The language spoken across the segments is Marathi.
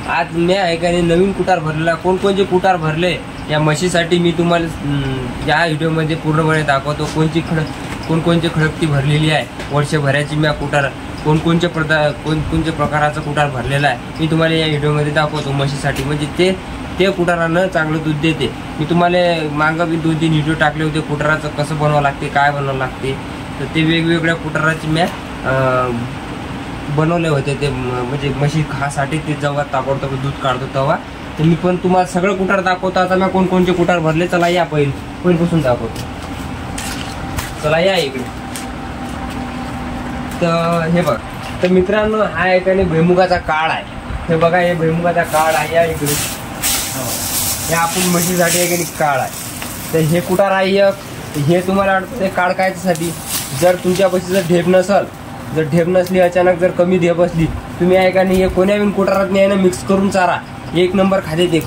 आज मी आहे का नाही नवीन कुटार भरलेला, कोणकोणचे कुटार भरले या म्हशीसाठी मी तुम्हाला या व्हिडिओमध्ये पूर्णपणे दाखवतो. कोणकोणचे खडकती भरलेली आहे, वर्षभराची मी कुटार कोणकोणच्या प्रकाराचा कुटार भरलेला आहे मी तुम्हाला या व्हिडिओमध्ये दाखवतो म्हशीसाठी. म्हणजे ते कुटारानं चांगलं दूध देते. मी तुम्हाला मागं बी 2-3 व्हिडिओ टाकले होते कुटाराचं कसं बनवावं लागते, काय बनवावं लागते. तर ते वेगवेगळ्या कुटाराची मी बनवले होते. ते म्हणजे म्हशी खासाठी ते जेव्हा ताबडतोब दूध काढतो तेव्हा. तर मी पण तुम्हाला सगळं कुटार दाखवतो. आता मी कोणकोणचे कुटार भरले चला या पहिल्यापासून दाखवतो. चला या इकडे. तर हे बघ, तर मित्रांनो हा आहे का नाही भुईमुगाचा काळ आहे. हे बघा, हे भुईमुगाचा काळ आहे. या इकडे हे आपण म्हशीसाठी आहे का नाही काळ आहे. तर हे कुटार आहे. हे तुम्हाला वाटतं ते काळ कायच्यासाठी, जर तुमच्या म्हशीचं ढेप नसल, जर ढेप नसली, अचानक जर कमी ढेप असली, तुम्ही आहे का नाही हे कोण्या बिन कुटारात नाही ना मिक्स करून चारा. एक नंबर खाते ते,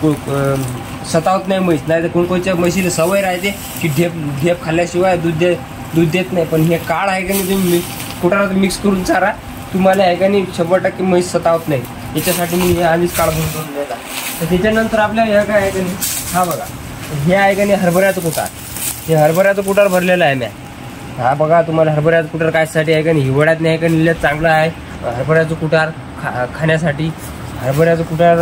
सतावत नाही म्हैस. नाही तर कोणकोणच्या म्हशीला सवय राहते की ढेप खाल्ल्याशिवाय दूध देत नाही. पण हे काळ आहे का नाही तुम्ही कुटारात मिक्स करून चारा, तुम्हाला आहे का नाही 100% म्हैस सतावत नाही. याच्यासाठी मी हे आधीच काळ भरून देता. तर त्याच्यानंतर आपल्याला हे काय आहे का नाही, हा बघा हे आहे का नाही हरभऱ्याचं कुटार. हे हरभऱ्याचं कुटार भरलेलं आहे मी. हा बघा, तुम्हाला हरभऱ्याचं कुटार कायसाठी आहे का नाही, हिवाळ्यात नाही का नाही चांगलं आहे हरभऱ्याचं कुटार खाण्यासाठी. हरभऱ्याचं कुटार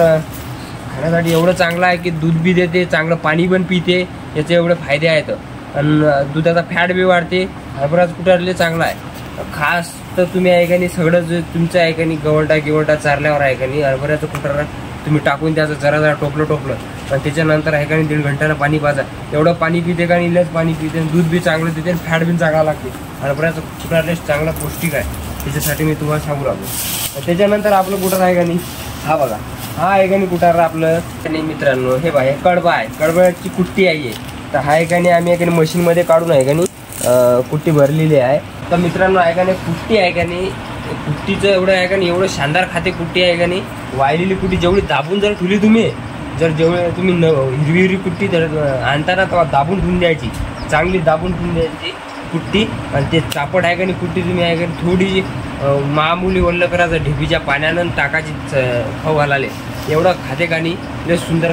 खाण्यासाठी एवढं चांगलं आहे की दूध बी देते, चांगलं पाणी पण पिते. याचे एवढे फायदे आहेत. आणि दुधाचा फॅट बी वाढते. हरभऱ्याचं कुटार लय चांगलं आहे. खास तर तुम्ही आहे का नाही सगळं जे तुमचं आहे का नाही गवंडा चारल्यावर आहे का नाही हरभऱ्याचं कुटार तुम्ही टाकून त्याचं जरा टोपलं आणि त्याच्यानंतर आहे का नाही 1.5 घंट्याला पाणी पाजा. एवढं पाणी पिते का नाही, लस पाणी पिते. दूध बी चांगलं देते आणि फॅट बी चांगला लागते. हरभऱ्याचं कुटार लस चांगला पौष्टिक आहे. त्याच्यासाठी मी तुम्हाला सांगू लागलो. त्याच्यानंतर आपलं कुटार आहे का नाही, हा बघा हा आहे का नाही कुटार आपलं नाही मित्रांनो. हे बघा, हे कडबा आहे, कडब्याची कुट्टी आहे. तर हा आहे का नाही आम्ही आहे का नाही मशीनमध्ये काढून आहे का नाही कुट्टी भरलेली आहे. तर मित्रांनो आहे का नाही कुट्टी आहे का नाही, कुट्टीचं एवढं आहे का नाही, एवढं शानदार खाते कुट्टी आहे का नाही. वाळलेली कुट्टी जेवढी दाबून जर ठेवली तुम्ही, जेवढे तुम्ही हिरवी कुट्टी जर आणताना तेव्हा दाबून ठेवून द्यायची, चांगली दाबून ठेवून द्यायची कुट्टी. आणि ते चापट आहे का नाही कुट्टी तुम्ही आहे का नाही थोडी मामुली ओल्लं करायचं ढेपीच्या पाण्यानं टाकायची खाऊ घालाले. एवढं खाते का नाही, लय सुंदर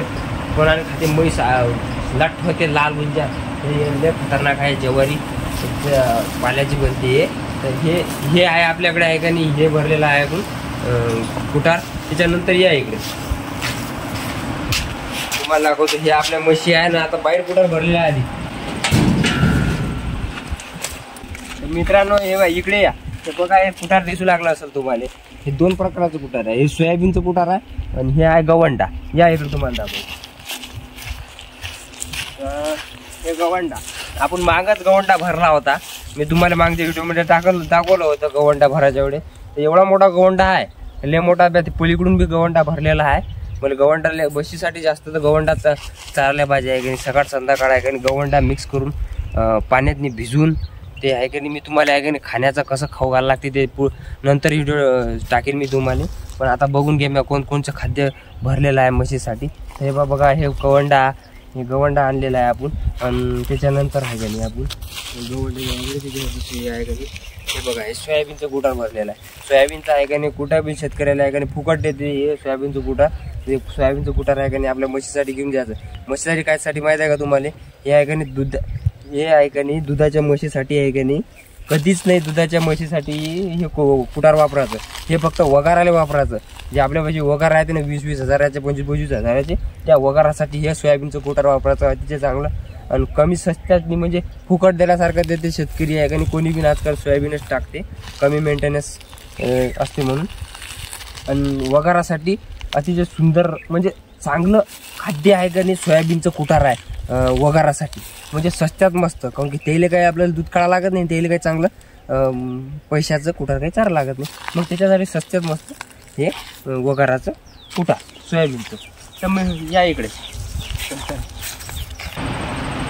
कोणाने खाते. म्हैस लठ होते लाल गुंजा, लय खतरनाक आहे. ज्वारी पाल्याची बनते. तर हे आहे आपल्याकडे आहे का नाही, हे भरलेलं आहे आपण कुटार. त्याच्यानंतर या इकडे तुम्हाला दाखवतो. हे आपल्या म्हशी आहे ना, आता बाहेर कुटार भरलेला आहे आधी. मित्रांनो हे बघा इकडे या. हे बघा, हे कुटार दिसू लागला असेल तुम्हाला. हे 2 प्रकारचं कुटार आहे. हे सोयाबीनचं कुटार आहे आणि हे आहे गवंडा. या इकडे तुम्हाला दाखवतो. हे गवंडा आपण मागच गवंडा भरला होता. मी तुम्हाला मागच्या व्हिडिओमध्ये दाखवलं होतं गवंडा भरायच्या वेळे. एवढा मोठा गवंडा आहे, लय मोठा. पलीकडून बी गवंडा भरलेला आहे. मला गवंडा बशीसाठी जास्त तर गवंडा चारल्या पाहिजे आहे की नाही. सकाळ संध्याकाळ आहे का नाही गवंडा मिक्स करून पाण्यात भिजवून ते आहे की नाही मी तुम्हाला आहे की नाही खाण्याचं कसं खाऊ घालायला लागते ते नंतर व्हिडिओ टाकेन मी तुम्हाला. पण आता बघून घ्या मी कोणकोणचं खाद्य भरलेलं आहे म्हशीसाठी. हे बघा, हे गवंडा आणलेला आहे आपण. आणि त्याच्यानंतर आहे का नाही आपण गवंडा आहे का नाही. हे बघा, हे सोयाबीनचं कुटार भरलेलं आहे. सोयाबीनचं आहे का नाही कुटार बी शेतकऱ्याला आहे का नाही फुकट देते. हे सोयाबीनचं कुटार, हे सोयाबीनचं कुटार आहे का नाही आपल्या म्हशीसाठी घेऊन जायचं. म्हशीसाठी कायसाठी माहीत आहे का तुम्हाला, हे आहे का नाही हे आहे का नाही दुधाच्या म्हशीसाठी आहे का नाही. कधीच नाही दुधाच्या म्हशीसाठी हे कुटार वापरायचं. हे फक्त वगाराला वापरायचं. जे आपल्या पाशी वगार राहते ना 20-20 हजाराचे 25-25 हजाराचे, त्या वगारासाठी हे सोयाबीनचं कुटार वापरायचं अतिशय चांगलं. आणि कमी स्वस्तात म्हणजे फुकट देण्यासारखं देते शेतकरी आहे का नाही. कोणी बी आजकाल सोयाबीनच टाकते, कमी मेंटेनन्स असते म्हणून. आणि वगारासाठी अतिशय सुंदर म्हणजे चांगलं खाद्य आहे का नाही सोयाबीनचं कुटार आहे वगारासाठी. म्हणजे स्वस्तात मस्त, कारण की तेल काही आपल्याला दूध काढा लागत नाही, तेल काही चांगलं पैशाचं कुटार काही चारा लागत नाही. मग त्याच्यासाठी स्वस्तात मस्त हे वगाराचं कुटार सोयाबीनचं. तर मग या इकडे.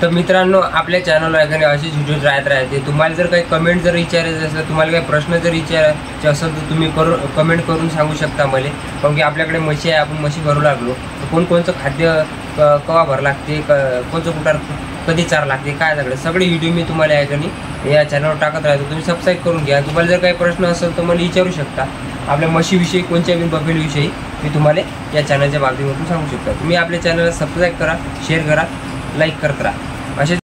तर मित्रांनो आपल्या चॅनलवर एखादी अशीच व्हिडिओज राहते. तुम्हाला जर काही कमेंट जर विचारायचं असेल, तुम्हाला काही प्रश्न जर विचारायचे असेल तर तुम्ही कमेंट करून सांगू शकता मला. कारण की आपल्याकडे म्हशी आहे, आपण म्हशी भरू लागलो तर कोणकोणचं खाद्य कवा भर लागते, कोणचं कुटार कधी चार लागते, काय सगळे व्हिडिओ मी तुम्हाला आहे का नाही या चॅनलवर टाकत राहतो. तुम्ही सबस्क्राईब करून घ्या. तुम्हाला जर काही प्रश्न असेल तर मला विचारू शकता आपल्या म्हशीविषयी, कोणत्या बी बफेलविषयी. मी तुम्हाला या चॅनलच्या माध्यमातून सांगू शकतो. तुम्ही आपल्या चॅनलला सबस्क्राईब करा, शेअर करा, लाईक करत राहा. असे